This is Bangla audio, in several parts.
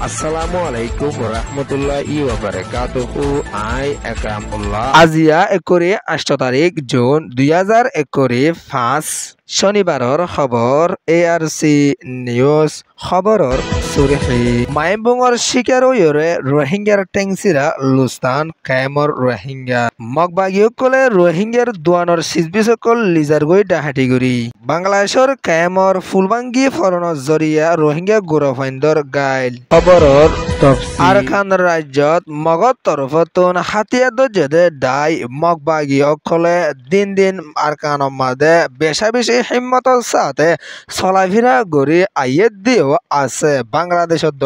আসসালামু আলাইকুম রহমতুল্লাহি ওয়া বারাকাতুহু। আই একরামুল্লাহ। আজিয়া 8 তারিখ জুন 2021 শনিবাৰৰ খবৰ ARC নিউজ খবৰৰ চুৰিহি মাইবুঙৰ চিকাৰৈৰে ৰোহিংগাৰ টেংচিৰা লুস্তান কায়মৰ ৰোহিংগা মগবাগীসকলে ৰোহিংগাৰ দুৱানৰ চিজবিসকল লিজাৰগৈ ডাহাটিগুৰি বাংলাদেশৰ কায়মৰ ফুলবাংগী ফৰণৰ জৰিয়া ৰোহিংগা গোৰফাইন্দৰ গাইল খবৰৰ আৰখান ৰাজ্যত মগৰ তৰফতোন হাতিয়াদ জেদে দাই মগবাগীসকলে দিন দিন আৰকানৰ মাদে বেচা বেছি হিম্মতৰ সাথে চলাফিৰা গৰি আইয়েত দিও আছে বাংলাদেশত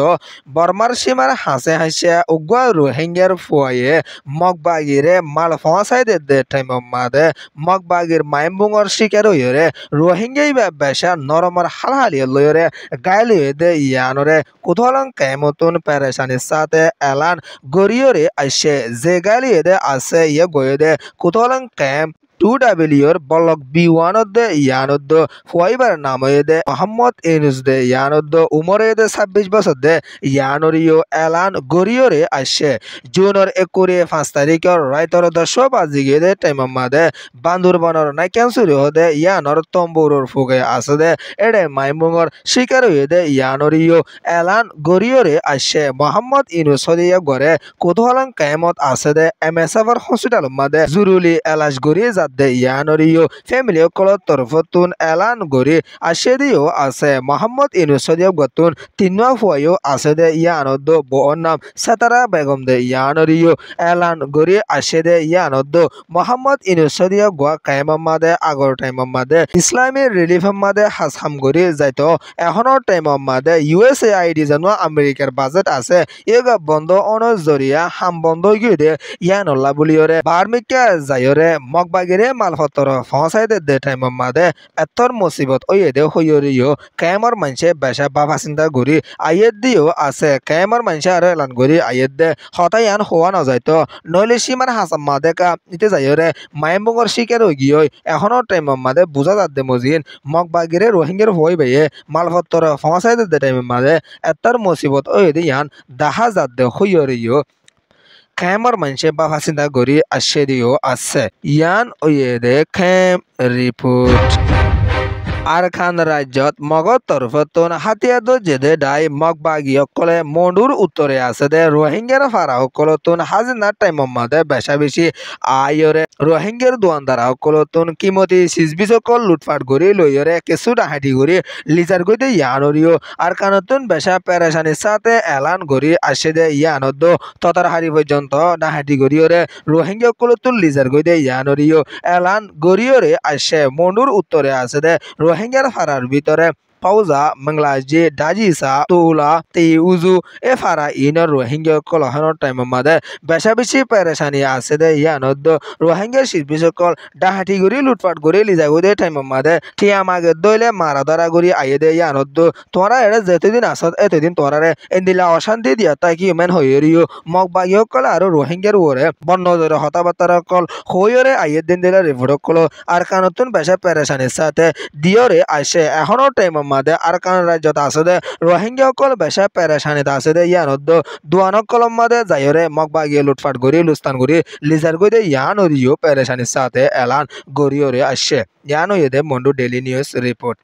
বৰ্মাৰ সীমাৰ হাসে হাসে উগুৱা ৰোহিংগাৰ ফুৱায়ে মগবাগীৰে মাল ফসাই দে টাইমৰ মাদে মগবাগীৰ মাইমবুঙৰ শিকাৰ হৈৰে ৰোহিংগাই বেচা নৰমৰ হালহালিয়ে লৈৰে গাইলিয়ে দে ইয়ানৰে কুথলং কামতুন পেৰেচানিৰ সাথে এলান গৰিয়ৰে আছে যে গাইলিয়ে দে আছে ইয়ে গয়ে দে কুথলং কাম 2Wৰ বলক B1 দে ইয়ানত ফুৱাইবাৰ নাময়ে দে মোহাম্মদ ইউনুস দে ইয়ানত উমৰে দে 26 বছৰ দে ইয়ানৰিও এলান গৰিয়ৰে আছে জুনৰ 5 তাৰিখৰ ৰাইতৰ 10 বাজিগে দে টাইমৰ মাদে বান্দৰবানৰ নাইকানচুৰি দে ইয়ানৰ তম্বুৰৰ ফুগে আছে দে এডে মাইমুঙৰ শিকাৰ হৈ দে ইয়ানৰিও এলান গৰিয়ৰে আছে মোহাম্মদ ইউনুস দিয়া গৰে কুথলং কামত আছে দে MSFৰ হস্পিটাল মাদে জুৰুলি এলাজ গৰি দে ইয়ানৰিও ফ্যামিলি কলৰ তৰফতুন এলান গৰি আছে দিও আছে মোহাম্মদ ইউনুস দিয়া গতুন তিনৱা ফুৱায়ো আছে দে ইয়ানত বন নাম সাতাৰা বেগম দে ইয়ানৰিও এলান গৰি আছে দে ইয়ানত মোহাম্মদ ইউনুস দিয়া গোৱা কায়মৰ মাদে আগৰ টাইমৰ মাদে ইসলামী ৰিলিফৰ মাদে হাসাম গৰি যাইতো এখনৰ টাইমৰ মাদে USAID জানো আমেৰিকাৰ বাজেট আছে এগা বন্ধ অনৰ জৰিয়া হাম বন্ধ গৈ দে ইয়ানল্লা বুলিয়ৰে বাৰ্মিকা যায়ৰে মগবাগীৰে মালপত্র ফসাই দে টাইমৰ মাদে এতৰ মুসিবত ওয়ে দে হইরিও কায়মৰ মানছে বেশা বাবা চিন্তা গৰি আইয়েত দিও আছে কায়মৰ মানছে আৰু এলান গৰি আইয়েত দে হতায়ান হওয়া নযায়তো নইলে সীমাৰ হাসাম মাদে কা ইতে যায়ৰে মাইমবুঙৰ শিকাৰ হৈ গিয়ে এখনৰ টাইমৰ মাদে বুজা যাত দে মজিন মগবাগীৰে ৰোহিংগাৰ হই বেয়ে মালপত্র ফসাই দে টাইমৰ মাদে এতৰ মুসিবত ওয়ে দে ইয়ান দাহা যাত দে হইরিও কায়মৰ মানছে বাবা চিন্তা গৰি আছে দিও আছে ইয়ান ওয়ে দে খেম রিপোর্ট আৰখান ৰাজ্যত মগৰ তৰফতোন হাতিয়াদ জেদে দাই মগবাগীসকলে মণ্ডুৰ উত্তৰে আছে দে ৰোহিংগাৰ ফাৰাসকলতোন হাজিনাৰ টাইমৰ মাদে বেচা বেছি আয়ৰে ৰোহিংগাৰ দোৱানদাৰসকলতোন কিমতি চিজবিসকল লুটফাট কৰি লৈৰে কিছু ডাহাটি কৰি লিজাৰ গৈ দে ইয়ানৰিও আৰখানতোন বেচা পেৰেচানিৰ সাথে এলান কৰি আছে দে ইয়ানত ততাৰ হাৰি পৰ্যন্ত ডাহাটি কৰিৰে ৰোহিংগাসকলতোন লিজাৰ গৈ দে ইয়ানৰিও এলান গৰিয়ৰে আছে মণ্ডুৰ উত্তৰে আছে দে ৰোহিংগাৰ ফাৰাৰ ভিতৰে পাউজা মংলাজি ডাজিসা তোলা তেউজু এ ফারা ইনৰ ৰোহিংগা কলহনৰ টাইমৰ মাদে বেচা বেছি পেৰেচানি আছে দে ইয়ানত ৰোহিংগাৰ শিল্পীসকল ডাহাটি কৰি লুটপাট কৰি লিজাগৈ দে টাইমৰ মাদে ঠিয়া মাগে দইলে মাৰা ধৰা কৰি আয়ে দে ইয়ানত তোরা এৰে যেতেদিন আসত এতেদিন তোরাৰে এন্দিলা অশান্তি দিয়া তাই কি মেন হইৰিও মগবাগীসকল আৰু ৰোহিংগাৰ ওৰে বন্ধজৰে হতাবাৰ্তাসকল হইৰে আয়ে দিন দিলা ৰিপোৰ্টসকল আৰু কানতুন বেচা পেৰেচানিৰ সাথে দিয়ৰে আছে এখনৰ টাইমৰ মাদে আৰকান ৰাজ্যত আছে দে ৰোহিংগাসকল বেচা পেৰেচানিত আছে দে ইয়ানত দুৱানসকলৰ মাদে যায়ৰে মগবাগীয়ে লুটফাট কৰি লুস্তান কৰি লিজাৰ গৈ দে ইয়ানৰিও পেৰেচানিৰ সাথে এলান গৰিয়ৰে আছে ইয়ানো দে মন্ডু ডেইলি নিউজ রিপোর্ট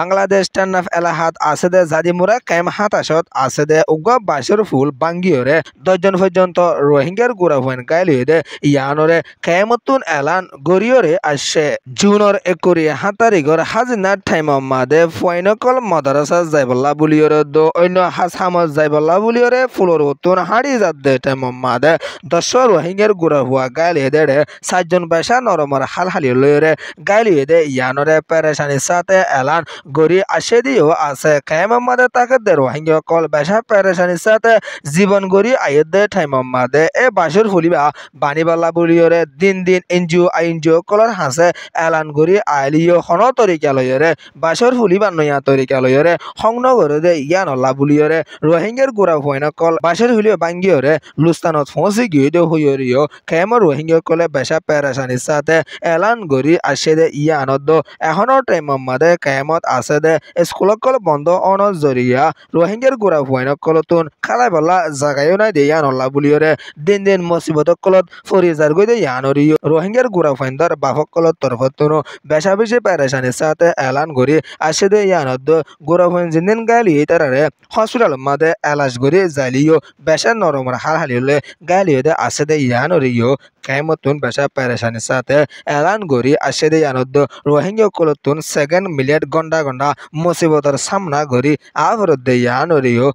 বাংলাদেশ টান্নাফ এলাহাত আছে দে জাদিমুরা কাইম হাতাশত আছে দে উগা বাসর ফুল বাঙ্গিয়রে 10 জন পর্যন্ত রোহিঙ্গার গুড়া হুয়েন গাইলি দে ইয়ানরে কাইমতুন এলান গরিয়রে আসে জুনের 7 তারিখর হাজিনার টাইমর মাদে ফুয়াইনকল মাদ্রাসা যাইবল্লা বুলিয়রে দো অন্য হাসামত যাইবল্লা বুলিয়রে ফুলর উতুন হাড়ি যাত দে টাইমর মাদে 10 রোহিঙ্গার গুড়া হুয়া গাইলি দে 7 জন বেশা নরমর হালহালি লয়রে গাইলি দে ইয়ানরে পেরেশানির সাথে এলান গরি আসে দিও আছে কায়মৰ মাদে তাকে দে ৰোহিংগাসকল বেচা পেৰেচানিৰ সাথে জীবন গৰি আয়ে দে টাইমৰ মাদে এ বাসৰ ফুলিবা বানিবালা বুলিয়ৰে দিন দিন এনজিও কলৰ হাসে এলান গৰি আইলিও হন তৰিকা লয়ৰে বাসৰ ফুলিবা নয়া তৰিকা লয়ৰে সংনগৰ দে ইয়ানলা বুলিয়ৰে ৰোহিংগাৰ গুৰা হয়নকল বাসৰ ফুলিবা বাঙ্গিয়ৰে লুস্তানত ফসি গিয়ে দে হইরিও কায়মৰ ৰোহিংগাসকলে বেচা পেৰেচানিৰ সাথে এলান গৰি আসে দে ইয়ানত এখনৰ টাইমৰ মাদে কায়মত আছে দে স্কুলকল বন্ধ অনৰ জৰিয়া রোহিঙ্গার গোড়া হুয়াইনকলতুন খালাই বলা জাগায়ও নাই দে ইয়ানল্লা বুলিয়রে দিন দিন মুসিবতকলত ফরিজার গই দে ইয়ানরিও রোহিঙ্গার গোড়া হুয়াইন্দর বাফকলত তরফতুনো বেশা বেশি পেরেশানির সাথে এলান করি আসে দে ইয়ানত গোড়া হুয়াইন জিন্দিন গালি তারারে হসপিটাল মাদে এলাশ গরি জালিও বেশা নরমর হাল হালিলে গালিও দে আসে দে ইয়ানরিও কেমতুন বেশা পেরেশানির সাথে এলান করি আসে দে ইয়ানত রোহিঙ্গা কলতুন সেকেন্ড মিলিয়ন গন্ডা গন্ডা মুসিবতর সামনা করি আফরত দে ইয়ানরিও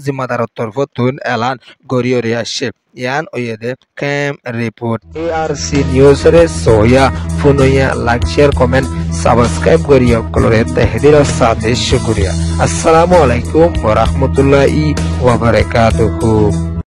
জিম্মাদার তরফতুন এলান গরিয়রে আসে ইয়ান ওয়েদে ক্যাম রিপোর্ট ARC নিউজ রে সোয়া ফুনইয়া লাইক শেয়ার কমেন্ট সাবস্ক্রাইব করিয়া কলরে তাহদির সাথে শুকরিয়া আসসালামু আলাইকুম ওয়া রাহমাতুল্লাহি ওয়া বারাকাতুহু।